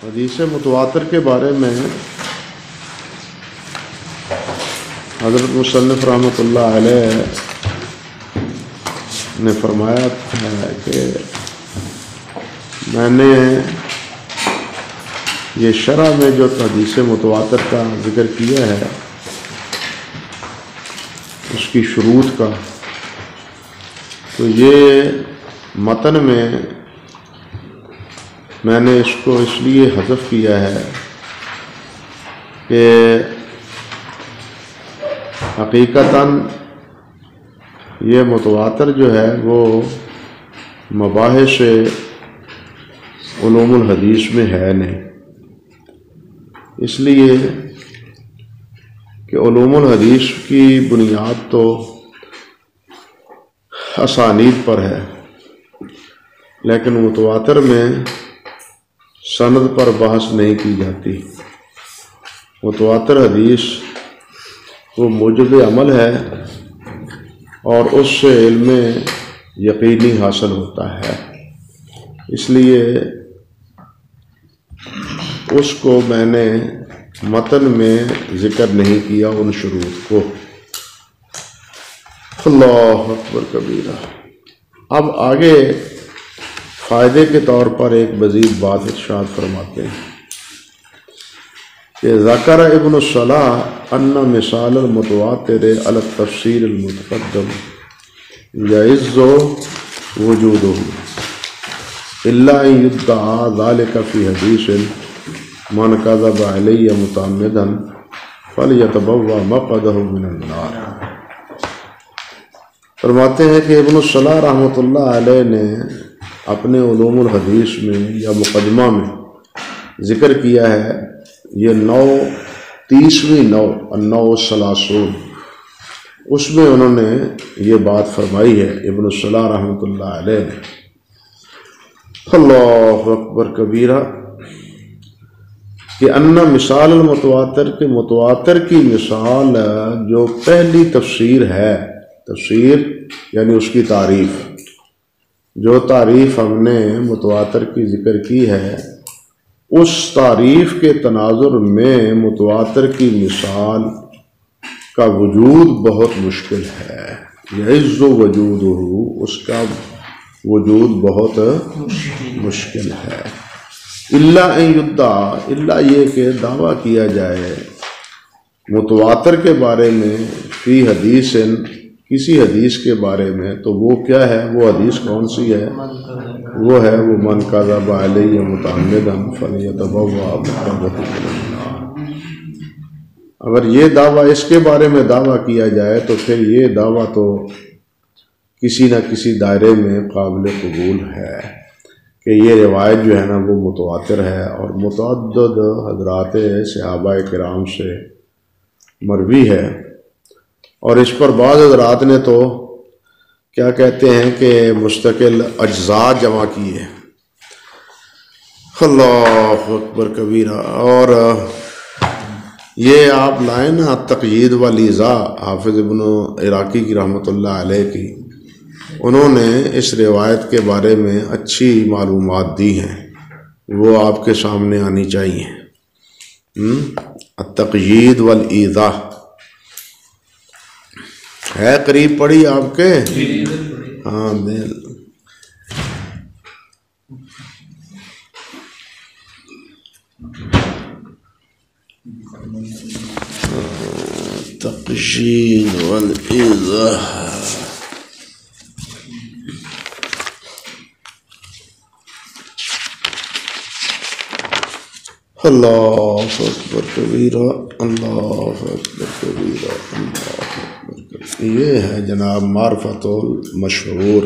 حدیث متواتر کے بارے میں حضرت مصنف رحمۃ اللہ علیہ نے فرمایا ہے کہ میں نے یہ شرح میں جو حدیث متواتر کا ذکر کیا ہے اس کی شروط کا، تو یہ متن میں نے اس کو اس لیے حذف کیا ہے کہ حقیقتاً یہ متواتر جو ہے وہ مباحث علوم الحدیث میں ہے نہیں، اس لیے کہ علوم الحدیث کی بنیاد تو اسانید پر ہے، لیکن متواتر میں سند پر بحث نہیں کی جاتی۔ متواتر حدیث وہ موجب عمل ہے اور اس سے علم یقینی حاصل ہوتا ہے، اس لیے اس کو میں نے متن میں ذکر نہیں کیا ان شروط کو۔ اللہ اکبر کبیرہ۔ اب آگے فائدے کے طور پر ایک مزید بات ارشاد فرماتے ہیں کہ ذکر ابن الصلاح ان مثال المتواتر علی التفسیر المتقدم یعز وجودہ الا ان یدعى ذلك فی حدیث من کذب علی متعمدا فلیتبوأ مقعدہ من النار۔ فرماتے ہیں کہ ابن الصلاح رحمۃ اللہ علیہ نے اپنے علوم الحدیث میں یا مقدمہ میں ذکر کیا ہے، یہ 30ویں النوع الثلاثون، اس میں انہوں نے یہ بات فرمائی ہے ابن الصلاح رحمۃ اللہ علیہ نے۔ اللہ اکبر کبیرہ، کہ ان مثال المتواتر کے متواتر کی مثال جو پہلی تفسیر ہے، تفسیر یعنی اس کی تعریف، جو تعریف ہم نے متواتر کی ذکر کی ہے، اس تعریف کے تناظر میں متواتر کی مثال کا وجود بہت مشکل ہے۔ یعز وجودہ، اس کا وجود بہت مشکل ہے۔ الا ان یدعى، الا یہ کہ دعویٰ کیا جائے متواتر کے بارے میں، فی حدیث، کسی حدیث کے بارے میں، تو وہ کیا ہے، وہ حدیث کون سی ہے؟ وہ ہے وہ من کذب علی متعمدا فلیتبوأ مقعدہ من النار۔ اگر یہ دعویٰ اس کے بارے میں دعویٰ کیا جائے تو پھر یہ دعویٰ تو کسی نہ کسی دائرے میں قابل قبول ہے کہ یہ روایت جو ہے نا وہ متواتر ہے، اور متعدد حضرات صحابہ کرام سے مروی ہے، اور اس پر بعض حضرات نے تو کیا کہتے ہیں کہ مستقل اجزاء جمع کیے۔ اللہ اکبر کبیرہ۔ اور یہ آپ لائیں نا تقیید والیضاء حافظ ابن عراقی کی رحمۃ اللہ علیہ کی، انہوں نے اس روایت کے بارے میں اچھی معلومات دی ہیں، وہ آپ کے سامنے آنی چاہیے۔ التقیید والیضاء ہے، قریب پڑھی آپ کے؟ ہاں دل تقیید والیضاء۔ اللہ اکبر کبیرہ، اللہ اکبر کبیرہ، اللہ اکبر کبیرہ۔ یہ ہے جناب معرفت المشہور،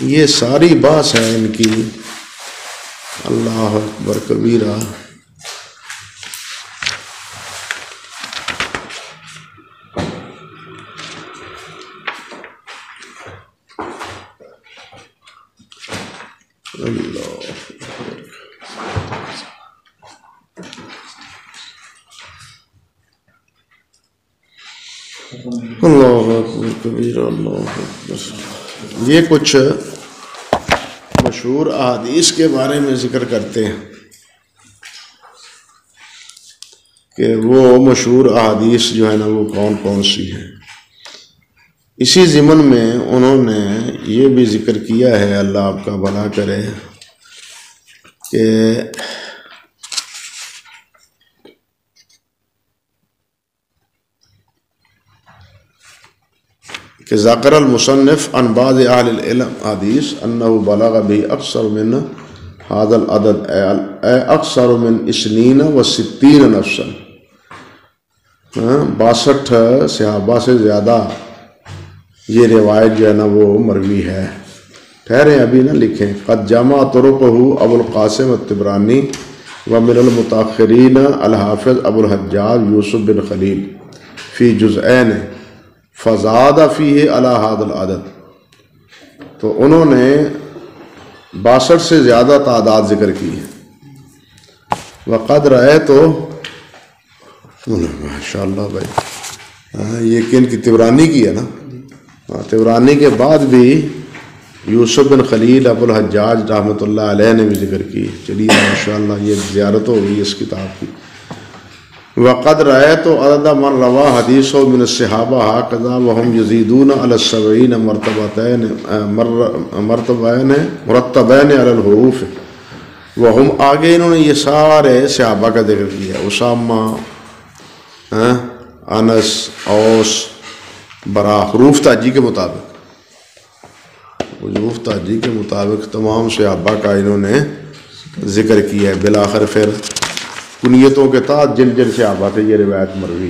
یہ ساری بحث ہے ان کی۔ اللہ اکبر کبیرہ۔ اللہ اکبر کبیرہ، اللہ اکبر۔ یہ کچھ مشہور احادیث کے بارے میں ذکر کرتے ہیں کہ وہ مشہور احادیث جو ہے نا وہ کون کون سی ہیں۔ اسی ضمن میں انہوں نے یہ بھی ذکر کیا ہے، اللہ آپ کا بھلا کرے، کہ ذکر المصنف عن بعض اہل العلم حدیث انہ بلغ بھی اکثر من هذا العدد اکثر من 20 و 60 نفسا، 62 صحابہ سے زیادہ یہ روایت جو ہے نا وہ مروی ہے۔ ٹھہریں ابھی نہ لکھیں۔ قد جمع طرقہ ابو القاسم الطبرانی ومن المتاخرین الحافظ ابو الحجاج یوسف بن خلیل فی جزئین فزاد فیہ علی ھذا العدد، تو انہوں نے 62 سے زیادہ تعداد ذکر کی ہے۔ وقد رأیت، ماشاء اللہ بھائی، یہ کن کی؟ طبرانی کی ہے نا؟ طبرانی کے بعد بھی یوسف بن خلیل ابو الحجاج رحمۃ اللہ علیہ نے بھی ذکر کی۔ چلیے ماشاءاللہ یہ زیارت ہو گئی اس کتاب کی۔ وقد رأیت عدد من روا حدیث من الصحابہ ہکذا وهم یزیدون علی 70 مرتبین علی الحروف، وهم آگے انہوں نے یہ سارے صحابہ کا ذکر کیا، اسامہ، انس، اوس، برا، حروف تاجی کے مطابق، حروف تاجی کے مطابق تمام صحابہ کا انہوں نے ذکر کیا ہے۔ بالآخر پھر کنیتوں کے تحت جن جن صحابہ سے یہ روایت مروی۔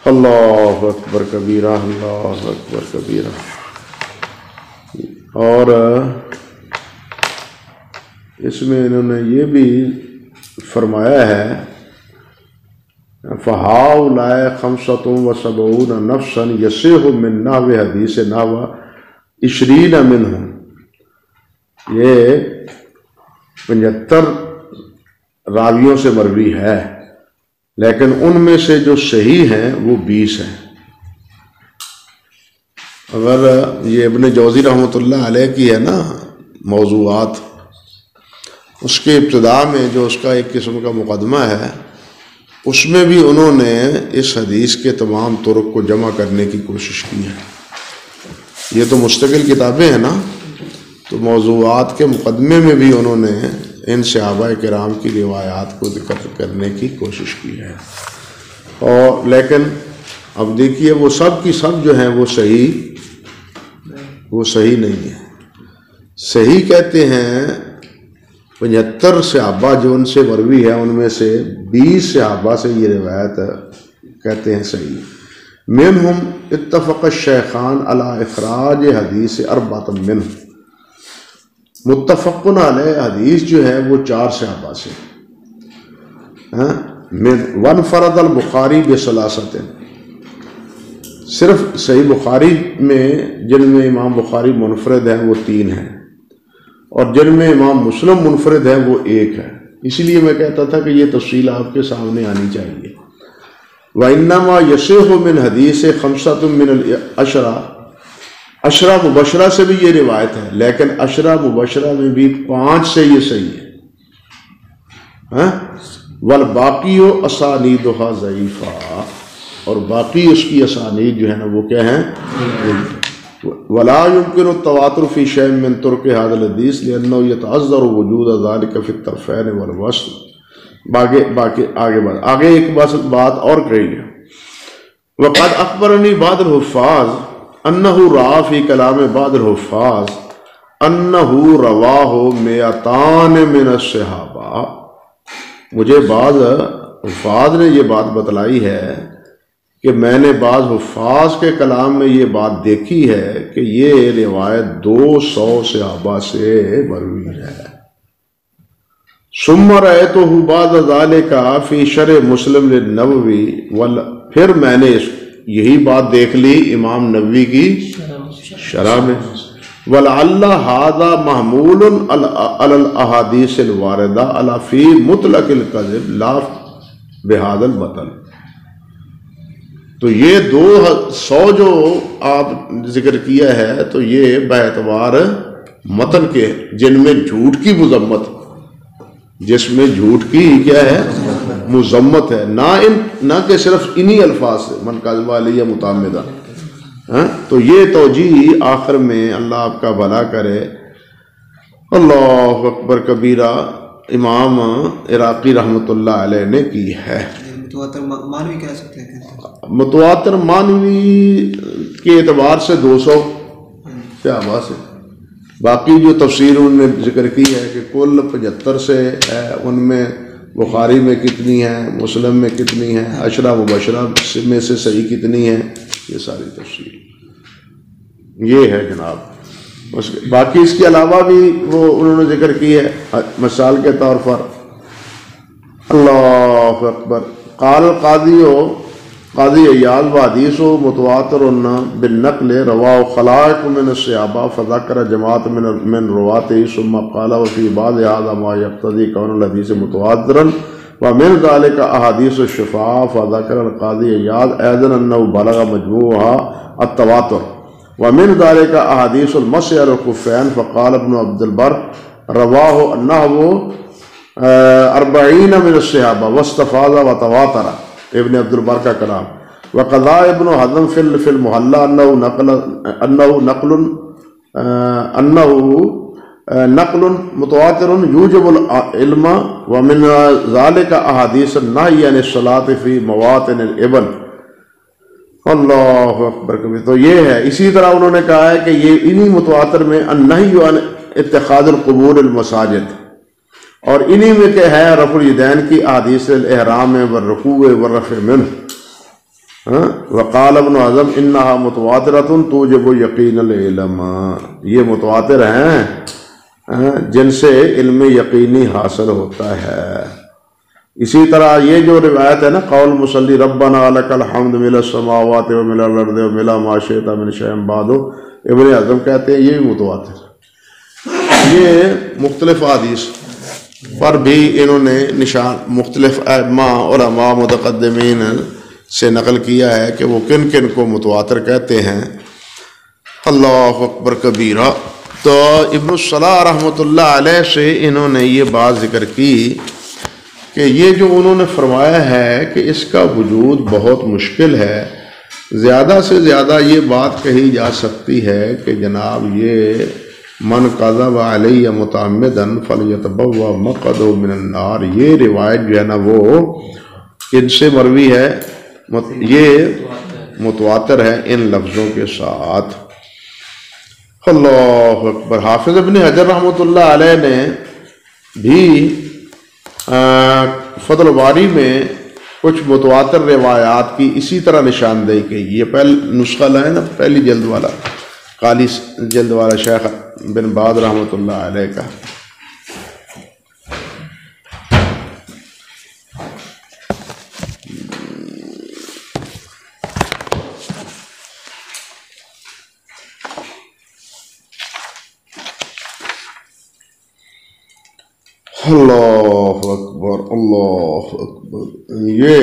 اللہ اکبر کبیرہ، اللہ اکبر کبیرہ۔ اور اس میں انہوں نے یہ بھی فرمایا ہے فَهَؤُلَاءِ خَمْسَةٌ وَسَبْعُونَ نَفْسًا يَصِحُّ مِن نَحْوِ حدیث نحو 20 منہم، یہ 75 راویوں سے مروی ہے، لیکن ان میں سے جو صحیح ہیں وہ 20 ہیں۔ اگر یہ ابن جوزی رحمۃ اللہ علیہ کی ہے نا موضوعات، اس کے ابتداء میں جو اس کا ایک قسم کا مقدمہ ہے، اس میں بھی انہوں نے اس حدیث کے تمام طرق کو جمع کرنے کی کوشش کی ہے۔ یہ تو مستقل کتابیں ہیں نا، تو موضوعات کے مقدمے میں بھی انہوں نے ان صحابہ کرام کی روایات کو ذکر کرنے کی کوشش کی ہے۔ اور لیکن اب دیکھیے وہ سب کی سب جو ہیں وہ صحیح نہیں ہے۔ صحیح کہتے ہیں 75 صحابہ جو ان سے مروی ہے، ان میں سے 20 صحابہ سے یہ روایت کہتے ہیں صحیح۔ منہم اتفق الشیخان علی اخراج حدیث 4 منہ، متفقن علیہ حدیث جو ہے وہ 4 صحابہ سے۔ وانفرد البخاری بثلاثۃ، صرف صحیح بخاری میں جن میں امام بخاری منفرد ہیں وہ 3 ہیں، اور جن میں امام مسلم منفرد ہے وہ 1 ہے۔ اسی لیے میں کہتا تھا کہ یہ تفصیل آپ کے سامنے آنی چاہیے۔ وَإِنَّمَا يَصِحُّ مِنْ حَدِيثِ 5 مِنَ الْعَشْرَةِ، 10 مبشرہ سے بھی یہ روایت ہے، لیکن 10 مبشرہ میں بھی 5 سے یہ صحیح ہے۔ وَالْبَاقِيُ أَسَانِيدُهَا ضَعِيفَةٌ، اور باقی اس کی اسانید جو ہے نا وہ کیا ہیں؟ ولا يمكن التواتر في شيء من طرق هذا الحديث لأنه يتعذر وجود ذلك في الطرفين والوصل۔ آگے ایک بات اور کہی ہے۔ وقد أخبرني بعض الحفاظ أنه رأى في كلام بعض الحفاظ أنه رواه 200 من الصحابہ، مجھے بعض حفاظ نے یہ بات بتلائی ہے کہ میں نے بعض حفاظ کے کلام میں یہ بات دیکھی ہے کہ یہ روایت 200 صحابہ سے مروی ہے۔ ثم رأيته بعد ذلك في شرح مسلم للنووي، پھر میں نے یہی بات دیکھ لی امام نووی کی شرح میں۔ ولعل هذا محمول على الاحاديث الوارده على في مطلق الكذب لا بهذا المطلب، تو یہ 200 جو آپ ذکر کیا ہے تو یہ باعتبار متن کے جن میں جھوٹ کی مذمت، جس میں جھوٹ کی کیا ہے مذمت ہے، نہ کہ صرف انہی الفاظ سے من کذب علی متعمدا. تو یہ توجیہ آخر میں اللہ آپ کا بھلا کرے. اللہ اکبر کبیرہ امام عراقی رحمۃ اللہ علیہ نے کی ہے. متواتر معنوی کہہ سکتے ہیں، متواتر معنوی کے اعتبار سے 200 صحابہ سے. باقی جو تفسیر انہوں نے ذکر کی ہے کہ کل 75 سے ہے، ان میں بخاری میں کتنی ہے، مسلم میں کتنی ہے، عشرہ مبشرہ میں سے صحیح کتنی ہے، یہ ساری تفسیر یہ ہے جناب. باقی اس کے علاوہ بھی وہ انہوں نے ذکر کی ہے مثال کے طور پر. اللہ اکبر. قال قاضی عیاض و حدیث و متواتر بالنقل رواہ خلائق من الصحابہ فذکر جماعت من رواته ثم قال وفي بعض هذا ما يقتضي كون الحديث متواترا ومن ذلك احاديث الشفاعة فذكر القاضي عياض ايضا انه بلغ مجموعها التواتر ومن ذلك احاديث المسح على الخفين فقال ابن عبد البر رواه انه 40 من الصحابہ واستفاض وتواتر. ابن عبد البر کا کلام. وقضا ابن حزم فی المحلہ انه نقل متواتر یوجب العلم ومن ذلك احادیث النہی عن الصلاۃ فی مواطن الابل. اللہ اکبر کبھی. تو یہ ہے. اسی طرح انہوں نے کہا ہے کہ یہ انہی متواتر میں النہی عن اتخاذ القبور المساجد، اور انہی میں کہ ہے رفع الیدین کی احادیث الاحرام والرکوع والرفع منہ. وقال ابن حزم انہا متواترۃ توجب یقین العلم. یہ متواتر ہیں جن سے علم یقینی حاصل ہوتا ہے. اسی طرح یہ جو روایت ہے نا قول مصلی ربنا لک الحمد مل السماوات ومل الارض ومل ما شئت من شیء بعد، ابن حزم کہتے ہیں یہ بھی متواتر. یہ مختلف حدیث پر بھی انہوں نے نشان مختلف علماء متقدمین سے نقل کیا ہے کہ وہ کن کن کو متواتر کہتے ہیں. اللہ اکبر کبیرہ. تو ابن الصلاح رحمۃ اللہ علیہ سے انہوں نے یہ بات ذکر کی کہ یہ جو انہوں نے فرمایا ہے کہ اس کا وجود بہت مشکل ہے. زیادہ سے زیادہ یہ بات کہی جا سکتی ہے کہ جناب یہ من کذب علی متعمدا فلیتبوأ مقعدہ من النار، یہ روایت جو ہے نا وہ ان سے مروی ہے، یہ متواتر ہے ان لفظوں کے ساتھ. اللہ اکبر. حافظ ابن حجر رحمۃ اللہ علیہ نے بھی فتح الباری میں کچھ متواتر روایات کی اسی طرح نشاندہی کی. یہ نسخہ لائے نا پہلی جلد والا، کالی جلد والا شیخ بن باز رحمۃ اللہ علیہ کا. اللہ اکبر اللہ اکبر. یہ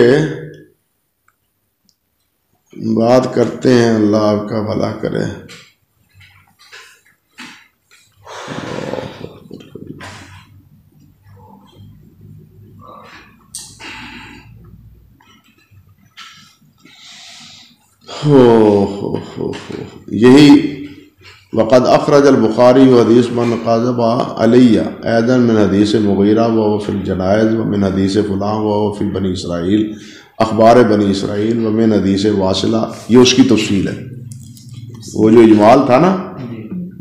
بات کرتے ہیں، اللہ آپ کا بھلا کرے. یہی وقد اخرج البخاری حدیث من قذب علی ایضا من حدیث مغیرہ وهو فی الجنائز ومن حدیث فلان وهو فی بنی اسرائیل اخبار بنی اسرائیل ومن حدیث واصلہ. یہ اس کی تفصیل ہے. وہ جو اجمال تھا نا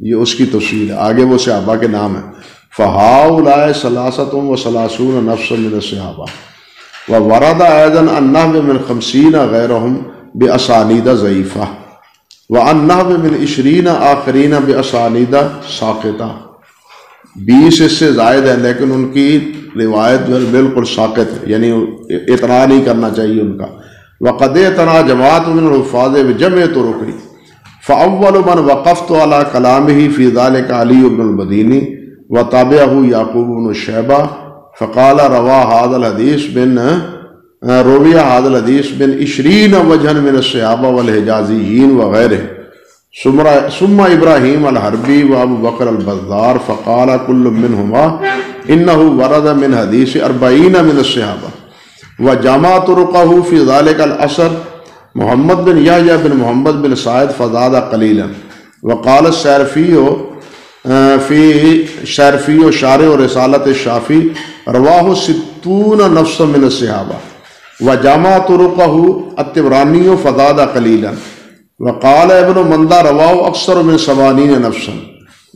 یہ اس کی تفصیل ہے. آگے وہ صحابہ کے نام ہیں. فہؤلاء ثلاثۃ وثلاثون نفسا من الصحابہ وورد ایضا النحو من 50 غیرهم باسانید ضعیفہ وَأَنَّهُ مِنْ 20 آخرین بِأَسَانِيدَ ساقطہ. 20 اس سے زائد ہیں لیکن ان کی روایت جو ہے بالکل ساقط ہے، یعنی اعتراض نہیں کرنا چاہیے ان کا. وَقَدْ اعْتَنَا جَمَاعَةٌ مِنَ الْحُفَّاظِ بِجَمْعِ طُرُقِهِ فَأَوَّلُ مَنْ وَقَفْتُ عَلَى كَلَامِهِ فِي ذَلِكَ عَلِيُّ بْنُ الْمَدِينِ وَتَابَعَهُ يَعْقُوبُ بْنُ شَيْبَةَ فَقَالَ روى هذا الحديث بن 20 وجها من الصحابة والحجازيين وغيره ثم ابراہیم الحربی و ابو بکر البزار فقال كل منهما انه ورد من حدیث 40 من الصحابہ وجمع طرقه في ذلك العصر محمد بن یحییٰ بن محمد بن سعید فزاد قلیلا وقال الشارفی شارح رسالت الشافی رواہ 60 نفس من الصحابہ وجمع طرقه الطبرانی فزاد قلیلا وقال ابن مندہ رواہ اکثر من 70 نفسا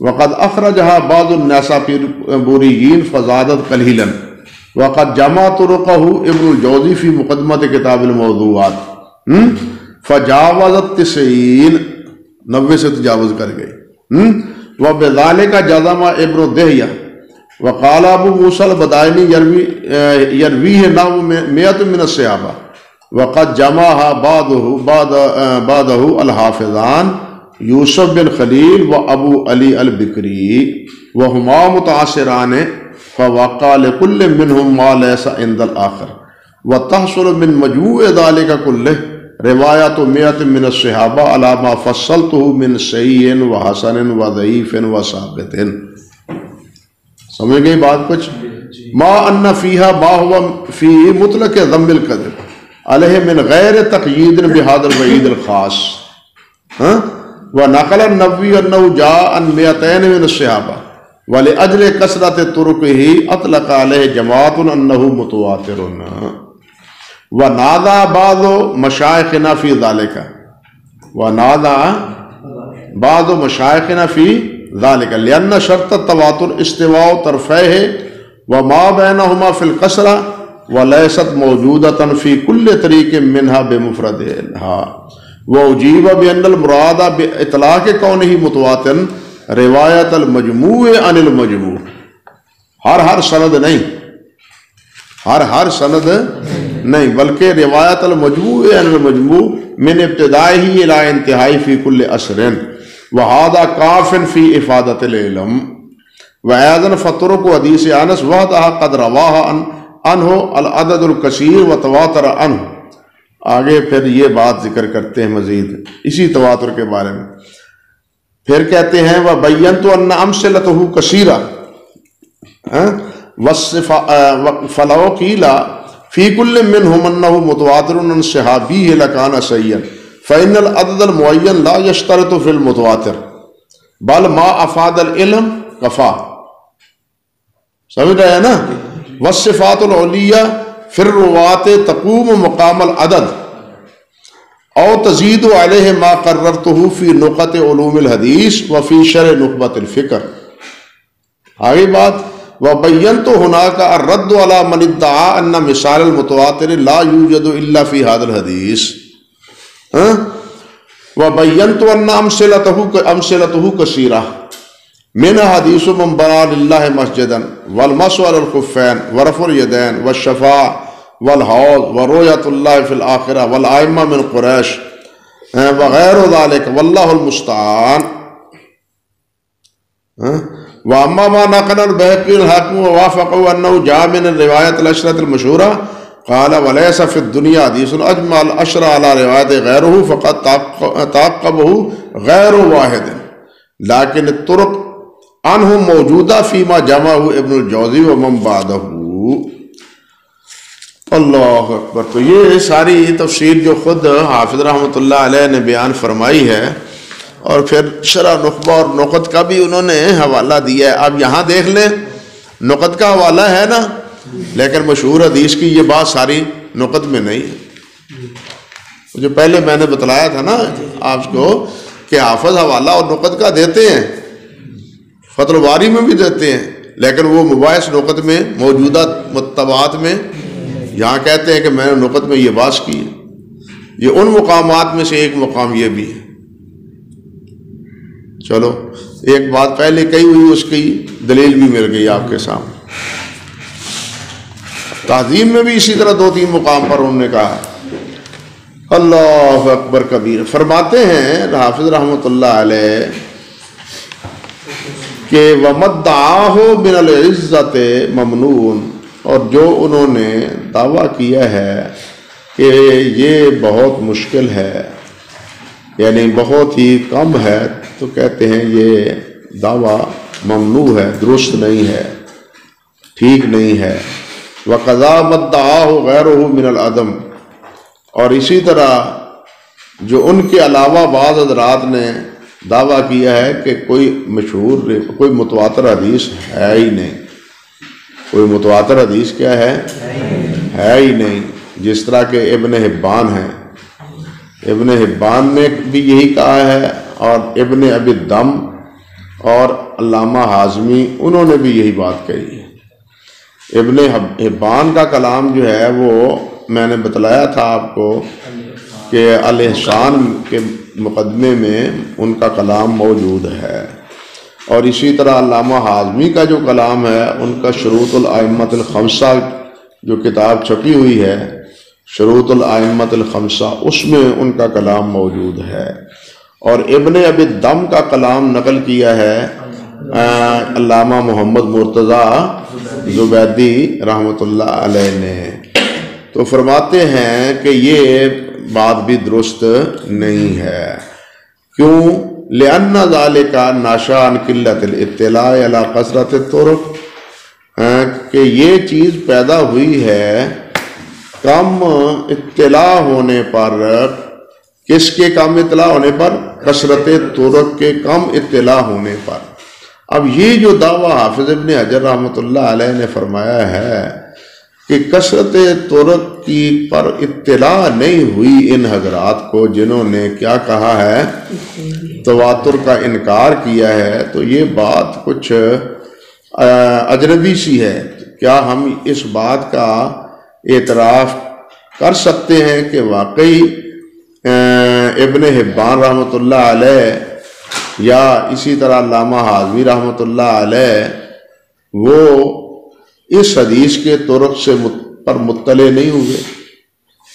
وقد اخرجها بعض النسابوریین فزادت قلیلا وقد جمع طرقه ابن الجوزی فی مقدمت کتاب الموضوعات فجاوزت 90 سے تجاوز کر گئی وبذالک جزم ابن دہیہ وقال ابو موسیٰ البدائنی یرویہ نحو 100 من الصحابہ وقد جمعها بعدہ الحافظان یوسف بن خلیل و ابو علی البکری وہما متعاصران فوقع لكل منهم ما ليس عند الآخر وتحصل من مجموع ذلك كله روایات 100 من الصحابہ على ما فصلته من صحیح و حسن و ضعیف و ثابت. سمجھ گئی بات کچھ؟ ما ان فیہا ما هو فی مطلق ذم الکذب علیہ من غیر تقیید بہذا الوعید الخاص ونقل النووی انه جاء عن 200 من الصحابہ ولأجل کثرت طرقه اطلق علیہ جماعت انه متواتر ونادى بعض مشایخنا فی ذلك لأن شرط التواتر استواء طرفیہ وما بینہما فی القصرہ وليست موجودة في كل طريق منها بمفردها وأجيب بأن المراد بإطلاق كونه متواتر روایت المجموع عن المجموع. ہر سند نہیں، ہر سند نہیں، بلکہ روایت المجموع عن المجموع من ابتدائه الى انتہائی فی کل عصر وهذا کاف فی افادۃ العلم. وأيضا فطرق حدیث انس وحدها قد رواها عنہ العدد الکثیر و تواتر عنہ. آگے پھر یہ بات ذکر کرتے ہیں مزید اسی تواتر کے بارے میں. پھر کہتے ہیں وَبَيَّنْتُ أَنَّ أَمْثِلَتُهُ كَثِيرَةٌ فَلَوْ قِيلَ فِي كُلٍّ مِّنْهُمْ أَنَّهُ مُتَوَاتِرٌ عَنْ صَحَابِيٍّ لَكَانَ صَحِيحًا فَإِنَّ الْعَدَدَ الْمُعَيَّنَ لَا يَشْتَرِطُ فِي الْمُتَوَاتِرِ بَلْ مَا أَفَادَ الْعِلْمَ كَفَى. سمجھ رہے ہیں نا؟ والصفات العلیہ فی الرواة تقوم مقام العدد او تزید علیہ ما قررته فی نقط علوم الحدیث وفی شرح نخبۃ الفکر. آگے بات وبینت هناك الرد على من ادعا ان مثال المتواتر لا یوجد الا فی هذا الحدیث. وبینت ان امثلته کثیرہ من حدیث من بنا للہ مسجدا والمسح علی الخفین ورفع الیدین والشفاع والحوض ورؤیت اللہ فی الآخرہ والائمہ من قریش وغیر ذلك واللہ المستعان. واما ما نقل البیہقی الحاکم ووافقه انه جاء من الروایت العشرۃ المشہورہ قال وليس في الدنيا حدیث اجمع العشر على روایت غیرہ فقد تعقبه غیر واحد لیکن الطرق عنہ موجودہ فیما جمعہ ابن الجوزی و من بعدہ. اللہ اکبر. تو یہ ساری تفسیر جو خود حافظ رحمۃ اللہ علیہ نے بیان فرمائی ہے اور پھر شرح نخبہ اور نقط کا بھی انہوں نے حوالہ دیا ہے. اب یہاں دیکھ لیں نقط کا حوالہ ہے نا، لیکن مشہور حدیث کی یہ بات ساری نقط میں نہیں ہے. جو پہلے میں نے بتلایا تھا نا آپ کو کہ حافظ حوالہ اور نقط کا دیتے ہیں، فتح الباری میں بھی دیتے ہیں، لیکن وہ مباحث نقط میں موجودہ مطبعات میں یہاں کہتے ہیں کہ میں نے نقط میں یہ بات کی ہے. یہ ان مقامات میں سے ایک مقام یہ بھی ہے. چلو ایک بات پہلے کہی ہوئی، اس کی دلیل بھی مل گئی آپ کے سامنے. تعظیم میں بھی اسی طرح 2-3 مقام پر انہوں نے کہا. اللہ اکبر کبیر. فرماتے ہیں حافظ رحمۃ اللہ علیہ کہ وَمَدَّعَاهُ مِنَ الْعِزَّةِ مَمْنُونَ، اور جو انہوں نے دعویٰ کیا ہے کہ یہ بہت مشکل ہے یعنی بہت ہی کم ہے، تو کہتے ہیں یہ دعویٰ ممنوع ہے، درست نہیں ہے، ٹھیک نہیں ہے۔ وَقَضَا مَدَّعَاهُ غَيْرُهُ مِنَ الْعَدَمِ، اور اسی طرح جو ان کے علاوہ بعض حضرات نے دعویٰ کیا ہے کہ کوئی مشہور، کوئی متواتر حدیث ہے ہی نہیں، کوئی متواتر حدیث کیا ہے ہی نہیں، جس طرح کہ ابن حبان ہے، ابن حبان نے بھی یہی کہا ہے، اور ابن ابی الدم اور علامہ حازمی انہوں نے بھی یہی بات کہی ہے۔ ابن حبان کا کلام جو ہے وہ میں نے بتلایا تھا آپ کو کہ الاحسان کے مقدمے میں ان کا کلام موجود ہے، اور اسی طرح علامہ حازمی کا جو کلام ہے، ان کا شروط الائمۃ الخمسہ جو کتاب چھپی ہوئی ہے، شروط الائمۃ الخمسہ، اس میں ان کا کلام موجود ہے، اور ابن ابی الدم کا کلام نقل کیا ہے علامہ محمد مرتضی زبیدی رحمۃ اللہ علیہ نے۔ تو فرماتے ہیں کہ یہ بات بھی درست نہیں ہے۔ کیوں؟ لِأَنَّ ذَلِكَ نَاشَأَ عَنْ قِلَّةِ الْاطِّلَاعِ عَلَىٰ كَثْرَةِ الطُّرُقِ، کہ یہ چیز پیدا ہوئی ہے کم اطلاع ہونے پر۔ کس کے کم اطلاع ہونے پر؟ کثرت طرق کے کم اطلاع ہونے پر۔ اب یہ جو دعویٰ حافظ ابن حجر رحمۃ اللہ علیہ نے فرمایا ہے کہ کثرت طرق کی پر اطلاع نہیں ہوئی ان حضرات کو جنہوں نے کیا کہا ہے، تواتر کا انکار کیا ہے، تو یہ بات کچھ اجنبی سی ہے۔ کیا ہم اس بات کا اعتراف کر سکتے ہیں کہ واقعی ابن حبان رحمۃ اللہ علیہ یا اسی طرح علامہ حازمی رحمۃ اللہ علیہ وہ اس حدیث کے طرق سے پر مطلع نہیں ہوئے،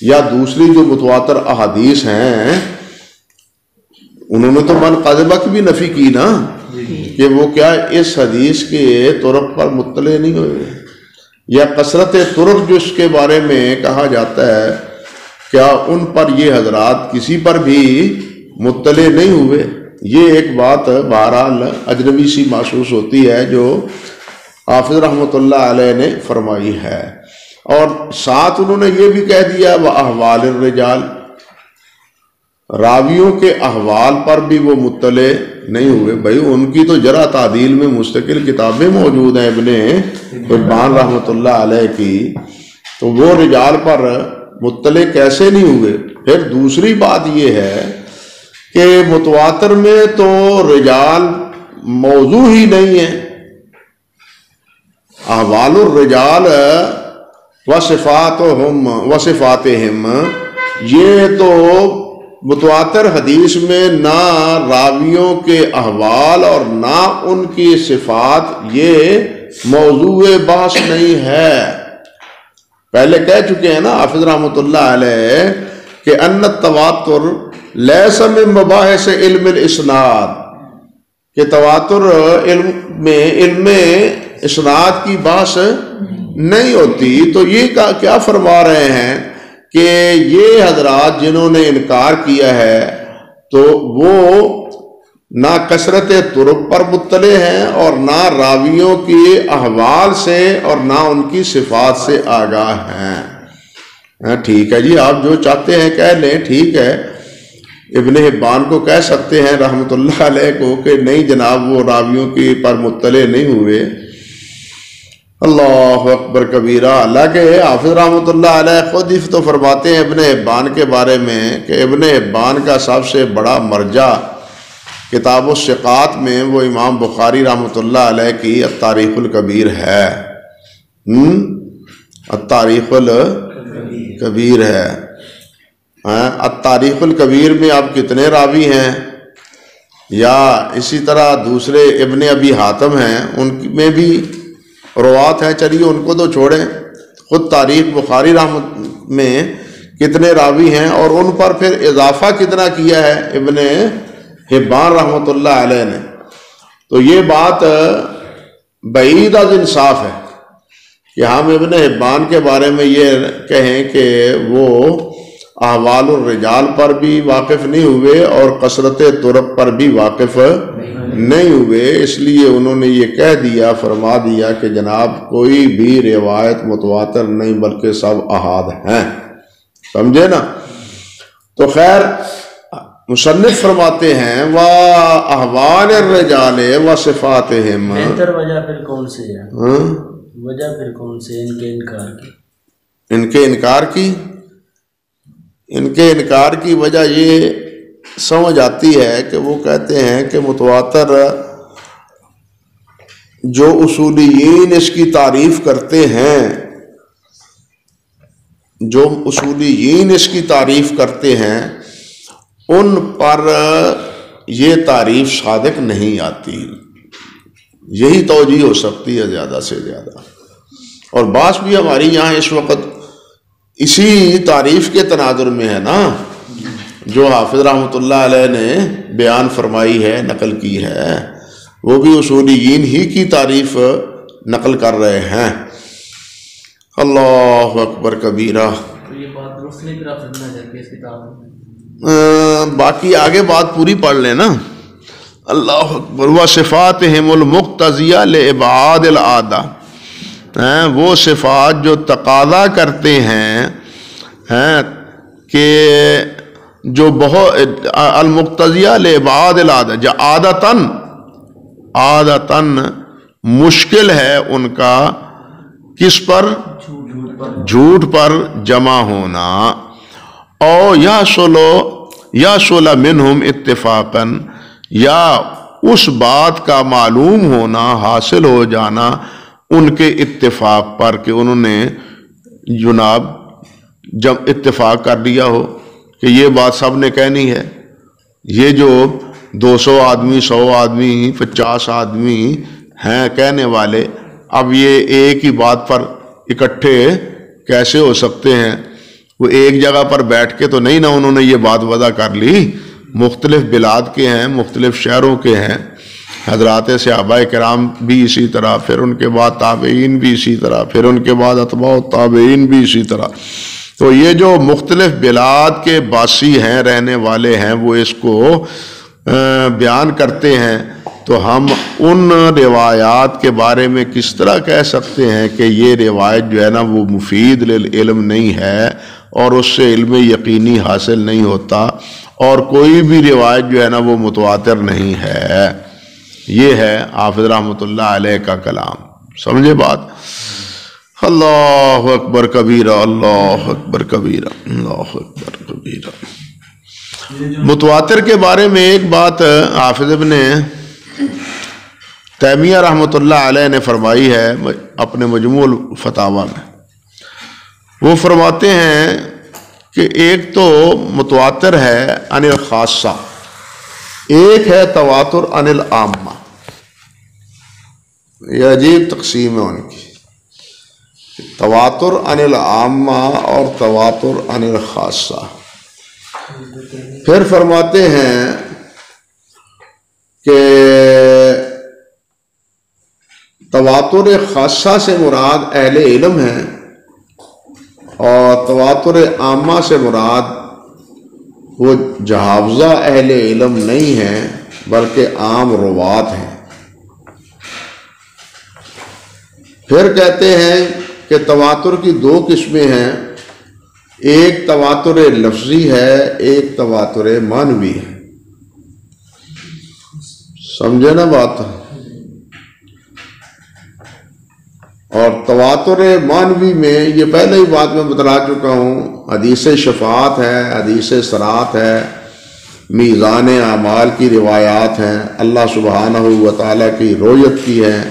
یا دوسری جو متواتر احادیث ہیں انہوں نے تو من قاذبہ کی بھی نفی کی نا، کہ وہ کیا اس حدیث کے طرق پر مطلع نہیں ہوئے، یا کثرت طرق جو اس کے بارے میں کہا جاتا ہے کیا ان پر یہ حضرات کسی پر بھی مطلع نہیں ہوئے۔ یہ ایک بات بہرحال اجنبی سی محسوس ہوتی ہے جو حافظ رحمۃ اللہ علیہ نے فرمائی ہے، اور ساتھ انہوں نے یہ بھی کہہ دیا وَأَحْوَالِ الرِّجَالِ، راویوں کے احوال پر بھی وہ مطلع نہیں ہوئے۔ بھائی ان کی تو جرح تعدیل میں مستقل کتابیں موجود ہیں ابن حبان رحمۃ اللہ علیہ کی، تو وہ رجال پر مطلع کیسے نہیں ہوئے؟ پھر دوسری بات یہ ہے کہ متواتر میں تو رجال موضوع ہی نہیں ہے، احوال الرجال وصفاتہم، یہ تو متواتر حدیث میں نہ راویوں کے احوال اور نہ ان کی صفات یہ موضوع بحث نہیں ہے۔ پہلے کہہ چکے ہیں نا حافظ رحمۃ اللہ علیہ کہ ان التواتر لیس من مباحث علم الاسناد، کہ تواتر علم اسناد کی بحث نہیں ہوتی۔ تو یہ کیا فرما رہے ہیں کہ یہ حضرات جنہوں نے انکار کیا ہے تو وہ نہ کثرت طرق پر مطلع ہیں اور نہ راویوں کے احوال سے اور نہ ان کی صفات سے آگاہ ہیں۔ ٹھیک ہے جی، آپ جو چاہتے ہیں کہہ لیں، ٹھیک ہے، ابن حبان کو کہہ سکتے ہیں رحمۃ اللہ علیہ کو کہ نہیں جناب وہ راویوں کی پر مطلع نہیں ہوئے۔ اللہ اکبر کبیرہ۔ اللہ کے حافظ رحمۃ اللہ علیہ خود ہی تو فرماتے ہیں ابن حبان کے بارے میں کہ ابن حبان کا سب سے بڑا مرجع کتاب الثقات میں وہ امام بخاری رحمۃ اللہ علیہ کی التاریخ الکبیر ہے، التاریخ الکبیر ہے۔ التاریخ الکبیر میں اب کتنے راوی ہیں، یا اسی طرح دوسرے ابن ابی حاتم ہیں، ان میں بھی روات ہیں، چلیے ان کو تو چھوڑیں، خود تاریخ بخاری رحمت میں کتنے راوی ہیں اور ان پر پھر اضافہ کتنا کیا ہے ابن حبان رحمۃ اللہ علیہ نے۔ تو یہ بات بعید از انصاف ہے کہ ہم ابن حبان کے بارے میں یہ کہیں کہ وہ احوال الرجال پر بھی واقف نہیں ہوئے اور کثرت طرق پر بھی واقف نہیں ہوئے، اس لیے انہوں نے یہ کہہ دیا، فرما دیا کہ جناب کوئی بھی روایت متواتر نہیں بلکہ سب احاد ہیں، سمجھے نا؟ تو خیر مصنف فرماتے ہیں وَأَحْوَالِ الرِّجَالِ وَصِفَاتِهِمْ، بہتر وجہ پھر کون سی ہے؟ وجہ پھر کون سی ان کے انکار کی؟ ان کے انکار کی وجہ یہ سمجھ آتی ہے کہ وہ کہتے ہیں کہ متواتر جو اصولیین اس کی تعریف کرتے ہیں، جو اصولیین اس کی تعریف کرتے ہیں ان پر یہ تعریف صادق نہیں آتی، یہی توجیہ ہو سکتی ہے زیادہ سے زیادہ۔ اور بعض بھی ہماری یہاں اس وقت اسی تعریف کے تناظر میں ہے نا، جو حافظ رحمۃ اللہ علیہ نے بیان فرمائی ہے، نقل کی ہے، وہ بھی اصولیین ہی کی تعریف نقل کر رہے ہیں۔ اللہ اکبر کبیرہ۔ تو یہ بات درست نہیں پھر آپ سمجھنا چاہتے ہیں اس کتاب میں؟ باقی آگے بات پوری پڑھ لیں نا۔ اللہ اکبر۔ وصفاتہم المقتضیہ لابعاد العادہ، وہ صفات جو تقاضا کرتے ہیں کہ جو بہت المقتضیہ لابعاد العادہ، جو عادتاً مشکل ہے ان کا کس پر؟ جھوٹ پر جمع ہونا۔ او یحصل منہم اتفاقاً، یا اس بات کا معلوم ہونا، حاصل ہو جانا ان کے اتفاق پر کہ انہوں نے جناب جب اتفاق کر لیا ہو کہ یہ بات سب نے کہنی ہے، یہ جو 200 آدمی 100 آدمی 50 آدمی ہیں کہنے والے، اب یہ ایک ہی بات پر اکٹھے کیسے ہو سکتے ہیں؟ وہ ایک جگہ پر بیٹھ کے تو نہیں نا انہوں نے یہ بات وضع کر لی، مختلف بلاد کے ہیں، مختلف شہروں کے ہیں، حضرات صحابہ کرام بھی اسی طرح، پھر ان کے بعد تابعین بھی اسی طرح، پھر ان کے بعد اتباع التابعین بھی اسی طرح۔ تو یہ جو مختلف بلاد کے باسی ہیں، رہنے والے ہیں، وہ اس کو بیان کرتے ہیں، تو ہم ان روایات کے بارے میں کس طرح کہہ سکتے ہیں کہ یہ روایت جو ہے نا وہ مفید للعلم نہیں ہے اور اس سے علم یقینی حاصل نہیں ہوتا، اور کوئی بھی روایت جو ہے نا وہ متواتر نہیں ہے۔ یہ ہے حافظ رحمۃ اللہ علیہ کا کلام، سمجھے بات؟ اللہ اکبر کبیرہ، اللہ اکبر کبیرہ، اللہ اکبر کبیرہ۔ متواتر کے بارے میں ایک بات حافظ ابن تیمیہ رحمۃ اللہ علیہ نے فرمائی ہے اپنے مجموع الفتاوی میں۔ وہ فرماتے ہیں کہ ایک تو متواتر ہے عن الخاصہ، ایک ہے تواتر عن العامہ۔ یہ عجیب تقسیم ہے ان کی، تواتر عن العامہ اور تواتر عن الخاصہ۔ پھر فرماتے ہیں کہ تواتر خاصہ سے مراد اہل علم ہے، اور تواتر عامہ سے مراد وہ جہاوزہ اہل علم نہیں ہیں بلکہ عام روات ہیں۔ پھر کہتے ہیں کہ تواتر کی 2 قسمیں ہیں، ایک تواتر لفظی ہے، ایک تواتر معنوی ہے۔ سمجھے نا بات؟ اور تواتر معنوی میں یہ پہلے ہی بات میں بتلا چکا ہوں، حدیث شفاعت ہے، حدیث صراط ہے، میزان اعمال کی روایات ہیں، اللہ سبحانہ و تعالیٰ کی رؤیت کی ہیں،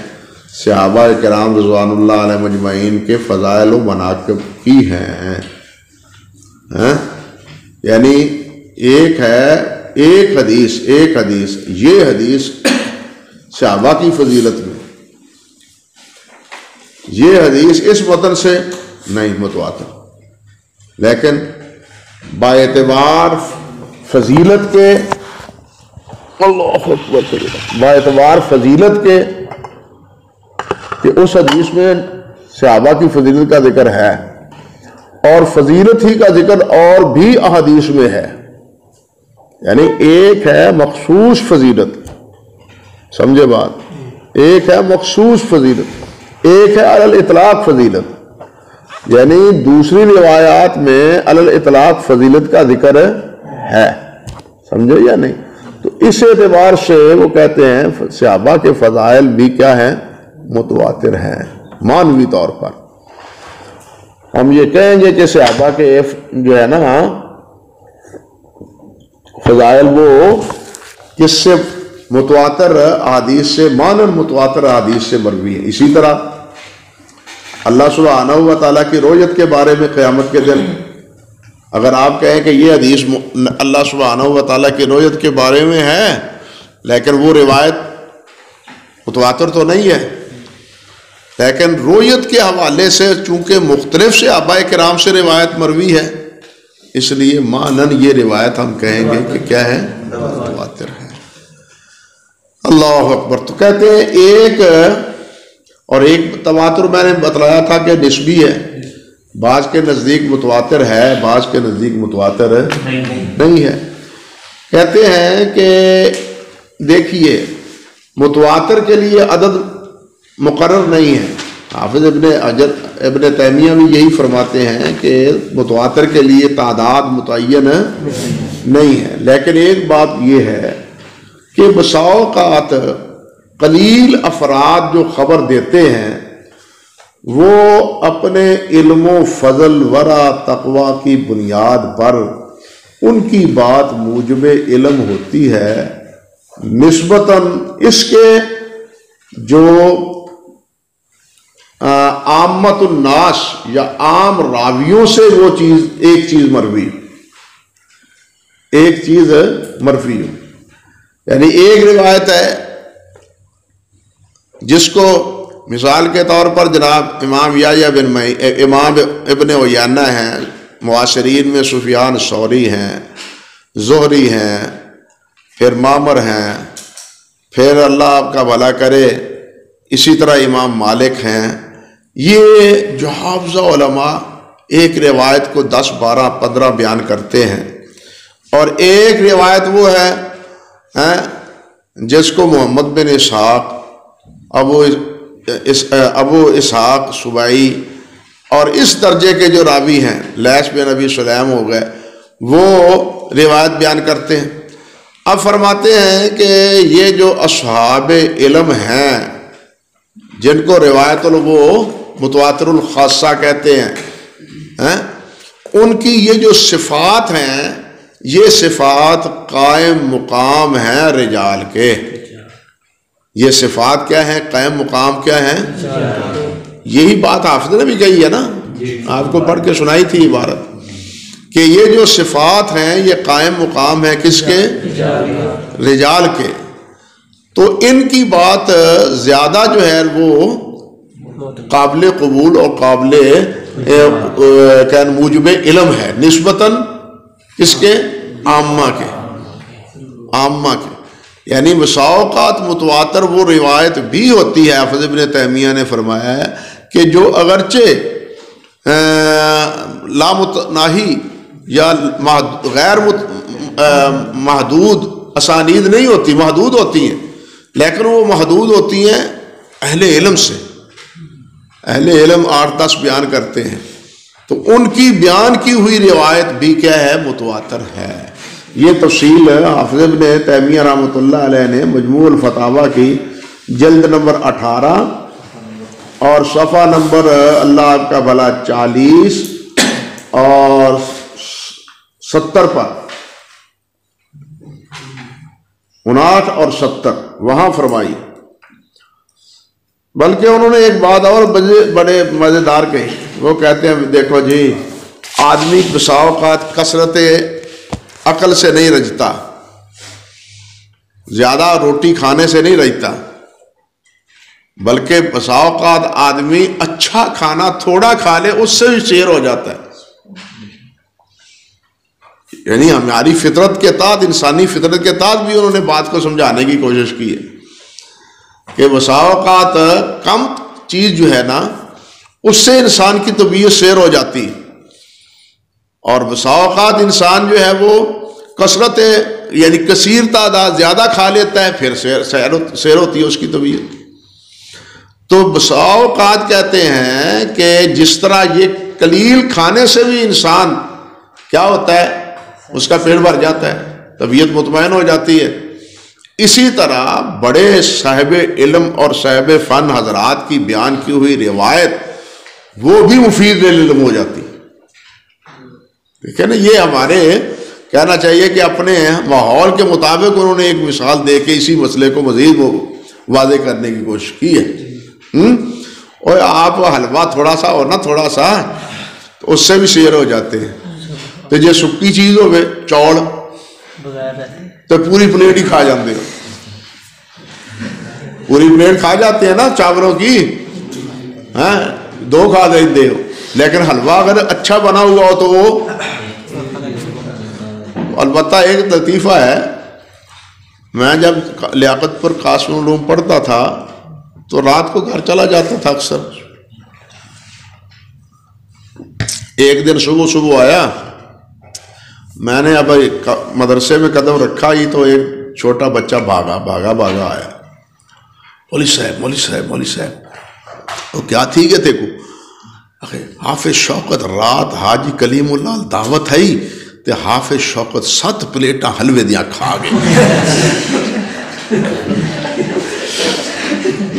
صحابہ کرام رضوان اللہ علیہ مجمعین کے فضائل و مناقب کی ہیں۔ یعنی ایک ہے، ایک حدیث یہ حدیث صحابہ کی فضیلت میں، یہ حدیث اس متن سے نہیں متواتر، لیکن باعتبار فضیلت کے، اللہ اکبر، باعتبار فضیلت کے کہ اس حدیث میں صحابہ کی فضیلت کا ذکر ہے، اور فضیلت ہی کا ذکر اور بھی احادیث میں ہے. یعنی ایک ہے مخصوص فضیلت، سمجھے بات، ایک ہے مخصوص فضیلت، ایک ہے علی الاطلاق فضیلت. یعنی دوسری روایات میں علی الاطلاق فضیلت کا ذکر ہے، سمجھے یا نہیں؟ تو اس اعتبار سے وہ کہتے ہیں صحابہ کے فضائل بھی کیا ہیں؟ متواتر ہیں معنوی طور پر. ہم یہ کہیں گے کہ صحابہ کے جو ہے نا فضائل وہ کس سے متواتر احادیث سے، معنی متواتر احادیث سے مروی ہے. اسی طرح اللہ سبحانہ و تعالیٰ کی رؤیت کے بارے میں قیامت کے دن اگر آپ کہیں کہ یہ حدیث اللہ سبحانہ و تعالیٰ کی رؤیت کے بارے میں ہے لیکن وہ روایت متواتر تو نہیں ہے، لیکن رؤیت کے حوالے سے چونکہ مختلف صحابہ کرام سے روایت مروی ہے، اس لیے معنن یہ روایت ہم کہیں گے کہ کیا ہے؟ متواتر ہے. اللہ اکبر. تو کہتے ہیں ایک اور ایک تواتر میں نے بتلایا تھا کہ نسبی ہے، بعض کے نزدیک متواتر ہے، بعض کے نزدیک متواتر نہیں ہے. کہتے ہیں کہ دیکھیے متواتر کے لیے عدد مقرر نہیں ہے. حافظ ابن تیمیہ بھی یہی فرماتے ہیں کہ متواتر کے لیے تعداد متعین نہیں ہے، لیکن ایک بات یہ ہے کہ بسا اوقات قلیل افراد جو خبر دیتے ہیں وہ اپنے علم و فضل ورع تقوی کی بنیاد پر ان کی بات موجب علم ہوتی ہے نسبتاً اس کے جو عامت الناس یا عام راویوں سے وہ چیز ایک چیز مروی ہو. یعنی ایک روایت ہے جس کو مثال کے طور پر جناب امام امام ابن عیینہ ہیں، معاصرین میں سفیان ثوری ہیں، زہری ہیں، پھر معمر ہیں، پھر اللہ آپ کا بھلا کرے اسی طرح امام مالک ہیں. یہ جو حافظہ علماء ایک روایت کو 10 12 15 بیان کرتے ہیں، اور ایک روایت وہ ہے جس کو محمد بن اسحاق، ابو اسحاق سبائی اور اس درجے کے جو راوی ہیں لیث بن ابی سلیم ہو گئے، وہ روایت بیان کرتے ہیں. اب فرماتے ہیں کہ یہ جو اصحاب علم ہیں جن کو روایت وہ متواتر الخاصہ کہتے ہیں، ان کی یہ جو صفات ہیں یہ صفات قائم مقام ہیں رجال کے. یہ صفات کیا ہیں؟ قائم مقام کیا ہیں؟ یہی بات حافظ نے بھی کہی ہے نا، آپ کو پڑھ کے سنائی تھی عبارت کہ یہ جو صفات ہیں یہ قائم مقام ہے کس کے؟ رجال کے. تو ان کی بات زیادہ جو ہے وہ قابل قبول اور قابل موجب علم ہے نسبتاً کس کے؟ عامہ کے. یعنی بسا اوقات متواتر وہ روایت بھی ہوتی ہے، حافظ ابن تیمیہ نے فرمایا ہے کہ جو اگرچہ لامتناہی یا غیر محدود اسانید نہیں ہوتی، محدود ہوتی ہیں، لیکن وہ محدود ہوتی ہیں اہل علم سے. اہل علم 8-10 بیان کرتے ہیں، تو ان کی بیان کی ہوئی روایت بھی کیا ہے؟ متواتر ہے. یہ تفصیل حافظ ابن تیمیہ رحمۃ اللہ علیہ نے مجموع الفتاویٰ کی جلد نمبر 18 اور صفحہ نمبر اللہ آپ کا بھلا 40 اور 70 پر 59 اور 70 وہاں فرمائی. بلکہ انہوں نے ایک بات اور بڑے مزیدار کہی. وہ کہتے ہیں دیکھو جی، آدمی بسا اوقات کثرت عقل سے نہیں رجتا، زیادہ روٹی کھانے سے نہیں رجتا، بلکہ بسا اوقات آدمی اچھا کھانا تھوڑا کھا لے اس سے بھی شیر ہو جاتا ہے. یعنی ہماری فطرت کے تحت، انسانی فطرت کے تحت بھی انہوں نے بات کو سمجھانے کی کوشش کی ہے کہ بسا اوقات کم چیز جو ہے نا اس سے انسان کی طبیعت سیر ہو جاتی. اور بسا اوقات انسان جو ہے وہ کثرت یعنی کثیر تعداد زیادہ کھا لیتا ہے، پھر سیر ہوتی ہے اس کی طبیعت. تو بسا اوقات کہتے ہیں کہ جس طرح یہ قلیل کھانے سے بھی انسان کیا ہوتا ہے، اس کا پیٹ بھر جاتا ہے، طبیعت مطمئن ہو جاتی ہے، اسی طرح بڑے صاحب علم اور صاحب فن حضرات کی بیان کی ہوئی روایت وہ بھی مفید علم ہو جاتی ہے. ٹھیک ہے نا. یہ ہمارے کہنا چاہیے کہ اپنے ماحول کے مطابق انہوں نے ایک مثال دے کے اسی مسئلے کو مزید واضح کرنے کی کوشش کی ہے. اور آپ حلوہ تھوڑا سا اور نہ تھوڑا سا تو اس سے بھی سیر ہو جاتے ہیں. تو یہ سکی چیز ہو گئے چوڑ تو پوری پلیٹ ہی کھا جاتے ہو، پوری پلیٹ کھا جاتے ہیں نا چاولوں کی، ہاں 2 کھا دیتے ہو. لیکن حلوہ اگر اچھا بنا ہوا ہو تو وہ البتہ ایک لطیفہ ہے. میں جب لیاقت پر قاسم العلوم پڑھتا تھا تو رات کو گھر چلا جاتا تھا اکثر. ایک دن صبح آیا، میں نے اب مدرسے میں قدم رکھا ہی تو ایک چھوٹا بچہ بھاگا آیا. مولوی صاحب وہ کیا تھی کہ دیکھو حافظ شوکت رات حاجی کلیم اللہ دعوت ہے تے حافظ شوکت 7 پلیٹاں حلوے دیاں کھا گئے.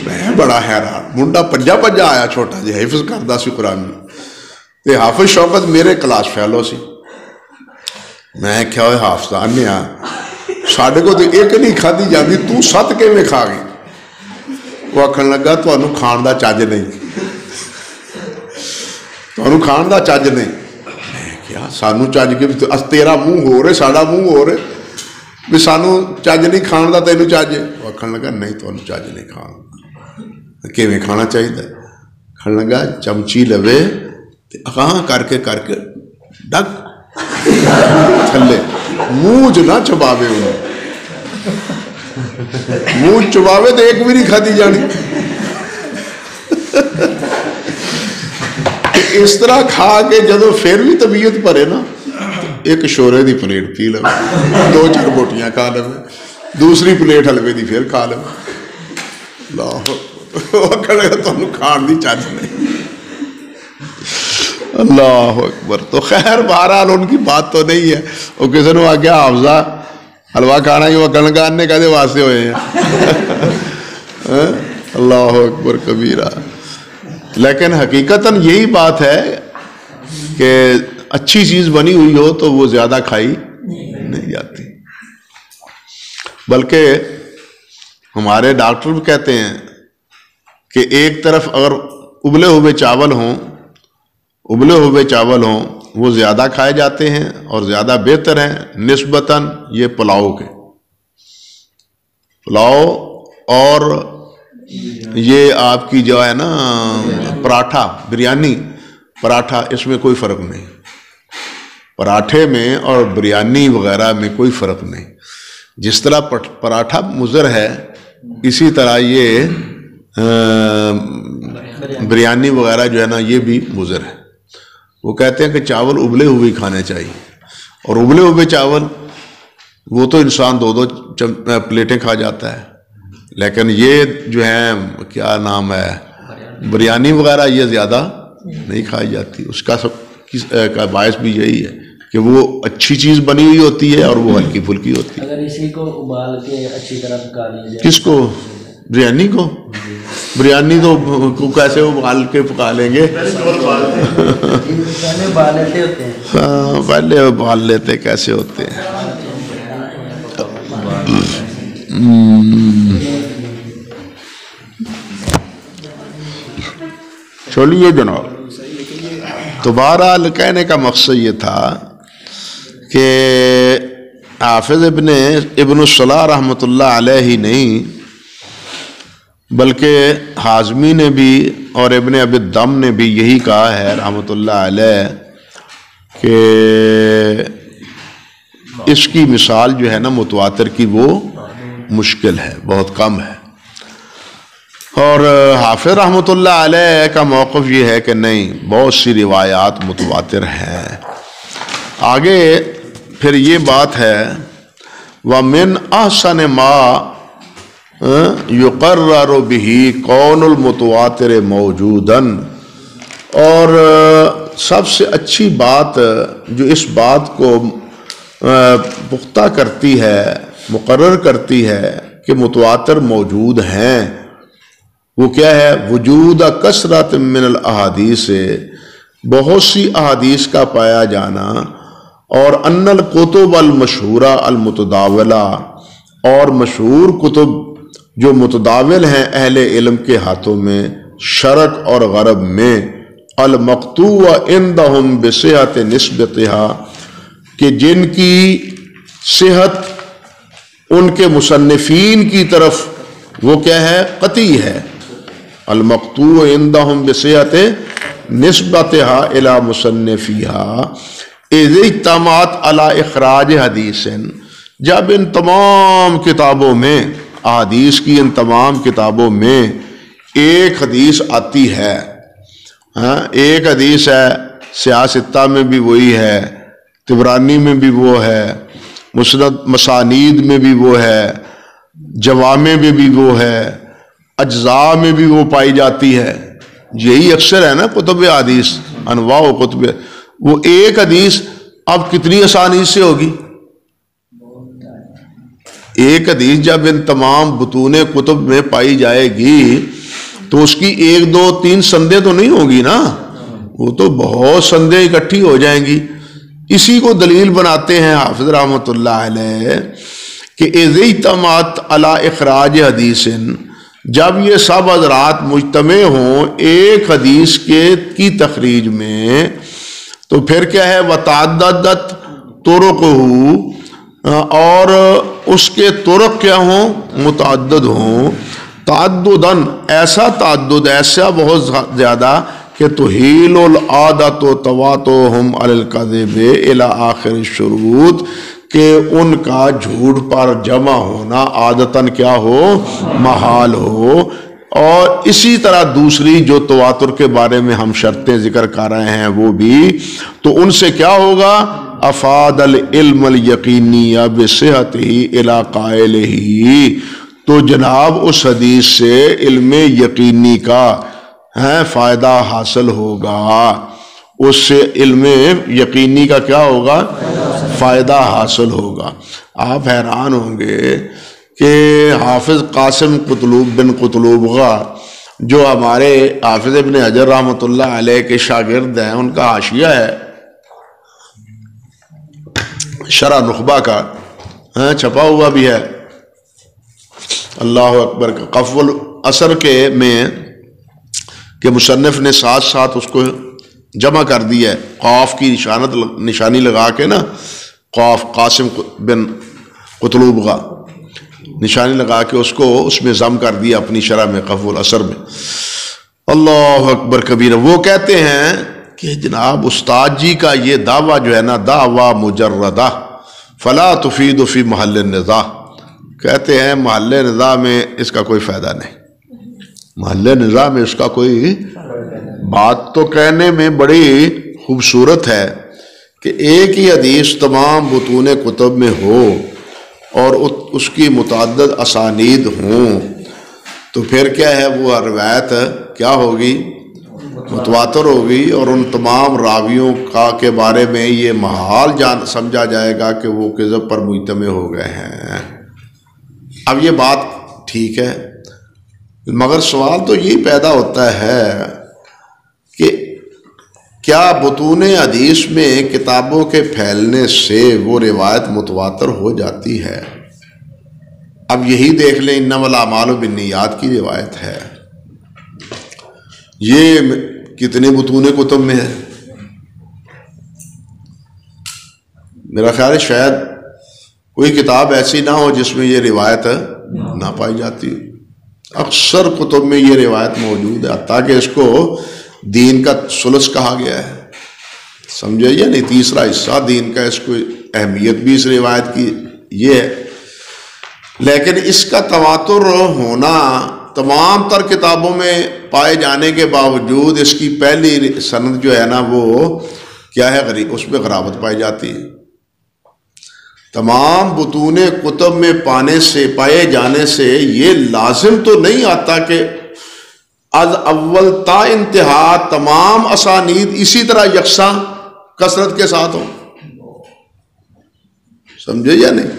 میں بڑا حیران، منڈا پجا آیا چھوٹا جی حفظ کردہ سی قرآن تے حافظ شوکت میرے کلاس فیلو سی. میں کیا ہوئے حافظان نے ساڑھے کو تو ایک نہیں کھادی جاندی، تو 7 کے میں کھا گئی. وہ آکھن لگا تو انہوں کھان دا چاج نہیں، تو انہوں کھان دا چاج نہیں. میں کیا سانو چاج کے بھی تیرا منہ ہو رہے ساڑا منہ ہو رہے بھی سانو چاج نہیں کھان دا تینوں چاجے. وہ آکھن لگا نہیں تو انہوں چاج نہیں کھان کہ میں کھانا چاہیے تھا. کھن لگا چمچی لوے کہاں کر کے ڈگ تھلے منہ جو نہ چباوے انہوں، منہ چباوے تو ایک بھی نہیں کھا دی جانی. اس طرح کھا کے جدو پھر بھی طبیعت پرے نا ایک شورے دی پلیٹ پی لو، 2-4 بوٹیاں کھا لو، دوسری پلیٹ حلوے دی پھر کھا لو. اللہ تمہیں کھان دی چاچ نہیں. اللہ اکبر. تو خیر بہرحال ان کی بات تو نہیں ہے. وہ کسی نے آ گیا حافظہ حلوہ کھانا ہی وہ کنگان نے کہتے واسطے ہوئے ہیں. اللہ اکبر کبیرہ. لیکن حقیقتاً یہی بات ہے کہ اچھی چیز بنی ہوئی ہو تو وہ زیادہ کھائی نہیں جاتی. بلکہ ہمارے ڈاکٹر بھی کہتے ہیں کہ ایک طرف اگر ابلے ہوئے چاول ہوں وہ زیادہ کھائے جاتے ہیں اور زیادہ بہتر ہیں نسبتاً یہ پلاؤ کے. پلاؤ اور یہ آپ کی جو ہے نا پراٹھا بریانی پراٹھا، اس میں کوئی فرق نہیں. پراٹھے میں اور بریانی وغیرہ میں کوئی فرق نہیں. جس طرح پراٹھا مضر ہے اسی طرح یہ بریانی وغیرہ جو ہے نا یہ بھی مضر ہے. وہ کہتے ہیں کہ چاول ابلے ہوئے کھانے چاہیے، اور ابلے ہوئے چاول وہ تو انسان 2 پلیٹیں کھا جاتا ہے. لیکن یہ جو ہے کیا نام ہے بریانی وغیرہ یہ زیادہ نہیں کھائی جاتی. اس کا باعث بھی یہی ہے کہ وہ اچھی چیز بنی ہوئی ہوتی ہے اور وہ ہلکی پھلکی ہوتی ہے. اگر اسی کو ابال کے اچھی طرح پکا لیجیے. کس کو؟ بریانی کو؟ بریانی تو کیسے ابال کے پکا لیں گے؟ پہلے ابال لیتے ہوتے ہیں. ہاں پہلے ابال لیتے کیسے ہوتے ہیں. چلیے جناب. تو بہرحال کہنے کا مقصد یہ تھا کہ حافظ ابن الصلاح رحمۃ اللہ علیہ ہی نہیں بلکہ حازمی نے بھی اور ابن ابی الدم نے بھی یہی کہا ہے رحمۃ اللہ علیہ کہ اس کی مثال جو ہے نا متواتر کی وہ مشکل ہے، بہت کم ہے. اور حافظ رحمۃ اللہ علیہ کا موقف یہ ہے کہ نہیں، بہت سی روایات متواتر ہیں. آگے پھر یہ بات ہے وَمِنْ أَحْسَنِ مَا يُقَرَّرُ بِهِ قَوْلُ الْمُتَوَاتِرِ مَوْجُودًا، اور سب سے اچھی بات جو اس بات کو پختہ کرتی ہے، مقرر کرتی ہے کہ متواتر موجود ہیں، وہ کیا ہے؟ وجود کثرت من الاحادیث، بہت سی احادیث کا پایا جانا، اور ان الکتب المشہورہ المتداولہ، اور مشہور کتب جو متداول ہیں اہل علم کے ہاتھوں میں شرق اور غرب میں، المقطوع عندہم بصحت نسبتها، کہ جن کی صحت ان کے مصنفین کی طرف وہ کیا ہے؟ قطعی ہے. المقطوع عندہم بصحت نسبتها الى مصنفیها اذ اجتمعت علی اخراج حدیث، جب ان تمام کتابوں میں، احادیث کی ان تمام کتابوں میں ایک حدیث آتی ہے، ہاں ایک حدیث ہے، سیاستہ میں بھی وہی ہے، طبرانی میں بھی وہ ہے، مسند مسانید میں بھی وہ ہے، جوامع میں بھی وہ ہے، اجزاء میں بھی وہ پائی جاتی ہے. یہی اکثر ہے نا کتب حدیث، انواع و کتب. وہ ایک حدیث اب کتنی اسانید سے ہوگی؟ ایک حدیث جب ان تمام بطون کتب میں پائی جائے گی تو اس کی 1 2 3 سندیں تو نہیں ہوگی نا، وہ تو بہت سندیں اکٹھی ہو جائیں گی. اسی کو دلیل بناتے ہیں حافظ رحمۃ اللہ علیہ کہ اذ اجتمعت علی اخراج حدیث، جب یہ سب حضرات مجتمع ہوں ایک حدیث کی تخریج میں، تو پھر کیا ہے؟ وتعددت طرقہ، اور اس کے طرق کیا ہوں؟ متعدد ہوں. تعدداً، ایسا تعدد، ایسا بہت زیادہ کہ تحیل العادت تواتؤہم علی الکذب الی آخر الشروط، کہ ان کا جھوٹ پر جمع ہونا عادتاً کیا ہو؟ محال ہو. اور اسی طرح دوسری جو تواتر کے بارے میں ہم شرطیں ذکر کر رہے ہیں وہ بھی، تو ان سے کیا ہوگا؟ افاد العلم الیقینی بصحتہ الی قائلہ، تو جناب اس حدیث سے علم یقینی کا فائدہ حاصل ہوگا، اس سے علم یقینی کا کیا ہوگا؟ فائدہ حاصل ہوگا. آپ حیران ہوں گے کہ حافظ قاسم قطلوب بن قطلوبغہ جو ہمارے حافظ ابن حجر رحمۃ اللہ علیہ کے شاگرد ہیں، ان کا حاشیہ ہے شرح نخبہ کا، چھپا ہوا بھی ہے، اللہ اکبر کا قفو الاثر کے میں، کہ مصنف نے ساتھ ساتھ اس کو جمع کر دیا ہے، قاف کی نشانی لگا کے نا، قاف قاسم بن قطلوبغہ نشانی لگا کے اس کو اس میں ضم کر دیا اپنی شرح میں قفو الاثر میں. اللہ اکبر کبیرہ. وہ کہتے ہیں کہ جناب استاد جی کا یہ دعویٰ جو ہے نا، دعویٰ مجردہ فلا تفید فی محل النزاع، کہتے ہیں محل نزاع میں اس کا کوئی فائدہ نہیں. محل نزاع میں اس کا کوئی، بات تو کہنے میں بڑی خوبصورت ہے کہ ایک ہی حدیث تمام بطون کتب میں ہو اور اس کی متعدد اسانید ہوں، تو پھر کیا ہے؟ وہ روایت کیا ہوگی؟ متواتر ہوگی، اور ان تمام راویوں کے بارے میں یہ محال سمجھا جائے گا کہ وہ کذب پر مجتمع ہو گئے ہیں. اب یہ بات ٹھیک ہے، مگر سوال تو یہ پیدا ہوتا ہے کہ کیا بطون حدیث میں کتابوں کے پھیلنے سے وہ روایت متواتر ہو جاتی ہے؟ اب یہی دیکھ لیں، انما الاعمال بالنیات کی روایت ہے، یہ کتنے بطون کتب میں ہے؟ میرا خیال ہے شاید کوئی کتاب ایسی نہ ہو جس میں یہ روایت نہ پائی جاتی. اکثر کتب میں یہ روایت موجود ہے، حتیٰ کہ اس کو دین کا ثلث کہا گیا ہے، سمجھے یا نہیں؟ تیسرا حصہ دین کا، اس کو اہمیت بھی اس روایت کی یہ ہے. لیکن اس کا تواتر ہونا تمام تر کتابوں میں پائے جانے کے باوجود اس کی پہلی سند جو ہے نا وہ کیا ہے غریب، اس میں غرابت پائی جاتی ہے۔ تمام بطون کتب میں پائے جانے سے یہ لازم تو نہیں آتا کہ از اول تا انتہا تمام اسانید اسی طرح یکساں کثرت کے ساتھ ہوں، سمجھے یا نہیں؟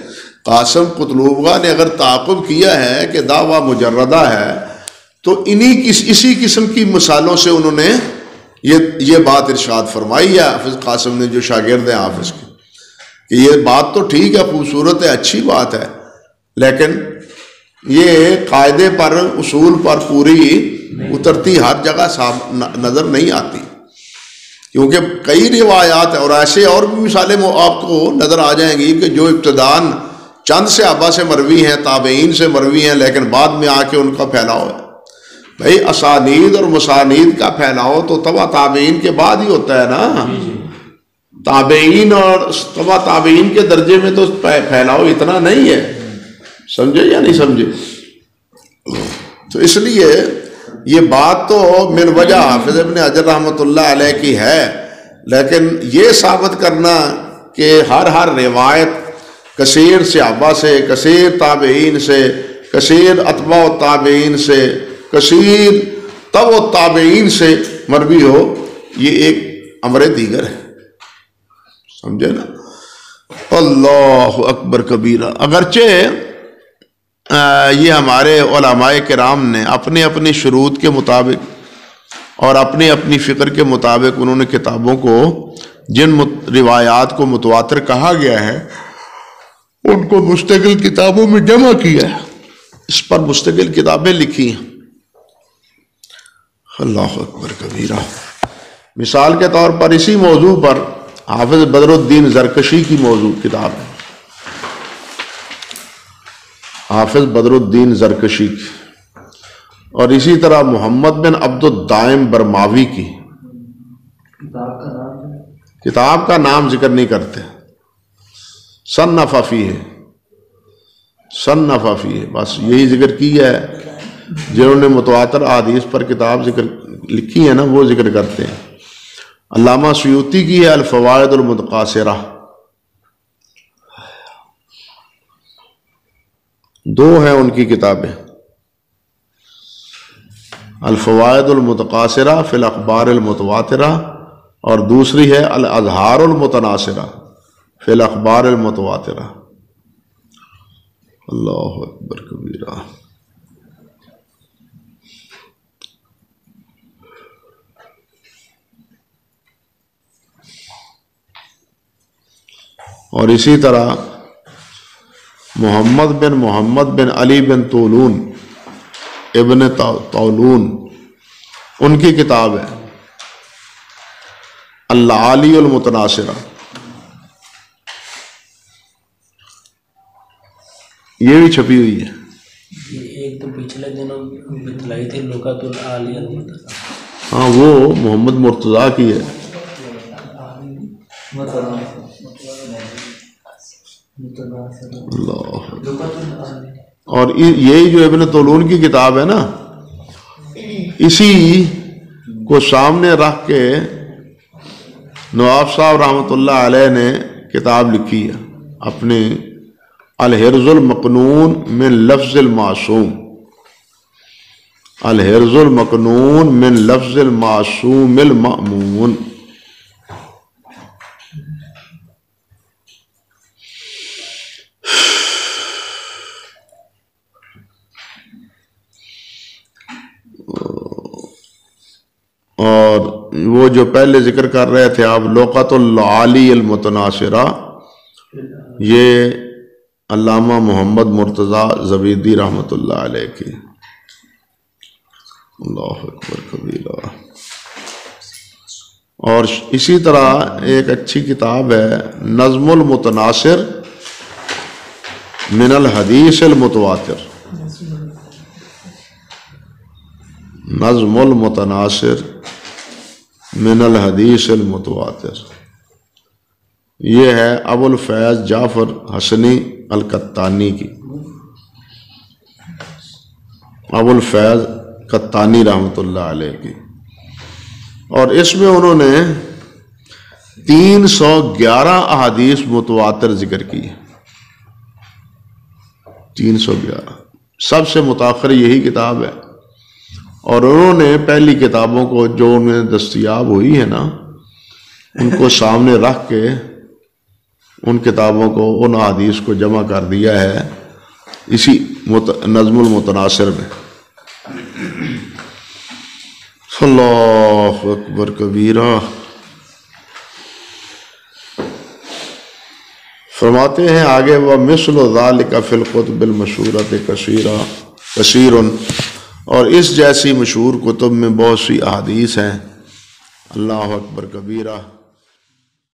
قاسم قطلوبگاہ نے اگر تعاقب کیا ہے کہ دعویٰ مجردہ ہے تو اسی قسم کی مثالوں سے انہوں نے یہ بات ارشاد فرمائی ہے حافظ قاسم نے جو شاگرد ہیں حافظ کے، کہ یہ بات تو ٹھیک ہے، خوبصورت ہے، اچھی بات ہے، لیکن یہ قاعدے پر اصول پر پوری اترتی ہر جگہ نظر نہیں آتی، کیونکہ کئی روایات ہیں اور ایسے اور بھی مثالیں آپ کو نظر آ جائیں گی کہ جو ابتداً چند صحابہ سے مروی ہیں، تابعین سے مروی ہیں، لیکن بعد میں آ کے ان کا پھیلاؤ ہے۔ بھائی اسانید اور مسانید کا پھیلاؤ تو تبع تابعین کے بعد ہی ہوتا ہے نا، تابعین اور تبع تابعین کے درجے میں تو پھیلاؤ اتنا نہیں ہے، سمجھے یا نہیں سمجھے؟ تو اس لیے یہ بات تو من وجہ حافظ ابن حجر رحمۃ اللہ علیہ کی ہے، لیکن یہ ثابت کرنا کہ ہر روایت کثیر صحابہ سے، کثیر تابعین سے، کثیر اتباع التابعین سے، کثیر تبع التابعین سے مروی ہو، یہ ایک امر دیگر ہے، سمجھے نا؟ اللہ اکبر کبیرہ۔ اگرچہ یہ ہمارے علماء کرام نے اپنے اپنی شروط کے مطابق اور اپنی اپنی فکر کے مطابق انہوں نے کتابوں کو، جن روایات کو متواتر کہا گیا ہے، ان کو مستقل کتابوں میں جمع کیا ہے، اس پر مستقل کتابیں لکھی ہیں۔ اللہ اکبر کبیرہ۔ مثال کے طور پر اسی موضوع پر حافظ بدر الدین زرکشی کی موضوع کتاب ہے، حافظ بدر الدین زرکشی کی، اور اسی طرح محمد بن عبد الدائم برماوی کی۔ کتاب کا نام ذکر نہیں کرتے، صنف فیہ بس یہی ذکر کیا ہے، جنہوں نے متواتر احادیث پر کتاب ذکر لکھی ہے نا وہ ذکر کرتے ہیں۔ علامہ سیوطی کی ہے الفوائد المتقاصرہ، 2 ہیں ان کی کتابیں، الفوائد المتقاصرہ فی الاخبار المتواترہ، اور دوسری ہے الاظہار المتناصرہ فی الاخبار المتواترہ۔ اللہ اکبر کبیرہ۔ اور اسی طرح محمد بن علی بن طولون ابن طولون، ان کی کتاب ہے العالی المتناصرہ، یہ بھی چھپی ہوئی ہے۔ ایک تو پچھلے دنوں بتلائی تھی لغت العالی المتناصرہ، ہاں وہ محمد مرتضیٰ کی ہے۔ اللہ، اور یہی جو ابن طولون کی کتاب ہے نا، اسی کو سامنے رکھ کے نواب صاحب رحمۃ اللہ علیہ نے کتاب لکھی ہے اپنے الحرز المکنون من لفظ المعصوم، الحرز المکنون من لفظ المعصوم المأمون۔ اور وہ جو پہلے ذکر کر رہے تھے آپ لغت العالی المتناصرہ، یہ علامہ محمد مرتضیٰ زبیدی رحمۃ اللہ علیہ کی۔ اللہ اکبر کبیرہ۔ اور اسی طرح ایک اچھی کتاب ہے نظم المتناصر من الحدیث المتواتر، نظم المتناصر من الحدیث المتواتر، یہ ہے ابو الفیض جعفر حسنی القطانی کی، ابو الفیض قطانی رحمۃ اللہ علیہ کی۔ اور اس میں انہوں نے 311 احادیث متواتر ذکر کی ہے، 311، سب سے متاخر یہی کتاب ہے، اور انہوں نے پہلی کتابوں کو جو انہیں دستیاب ہوئی ہے نا ان کو سامنے رکھ کے ان کتابوں کو، ان احادیث کو جمع کر دیا ہے اسی نظم المتناصر میں۔ اللہ اکبر کبیرہ۔ فرماتے ہیں آگے، وَمِثْلُ ذَلِكَ فِي الْكُتُبِ الْمَشْهُورَةِ كَثِيرٌ، اور اس جیسی مشہور کتب میں بہت سی احادیث ہیں۔ اللہ اکبر کبیرہ۔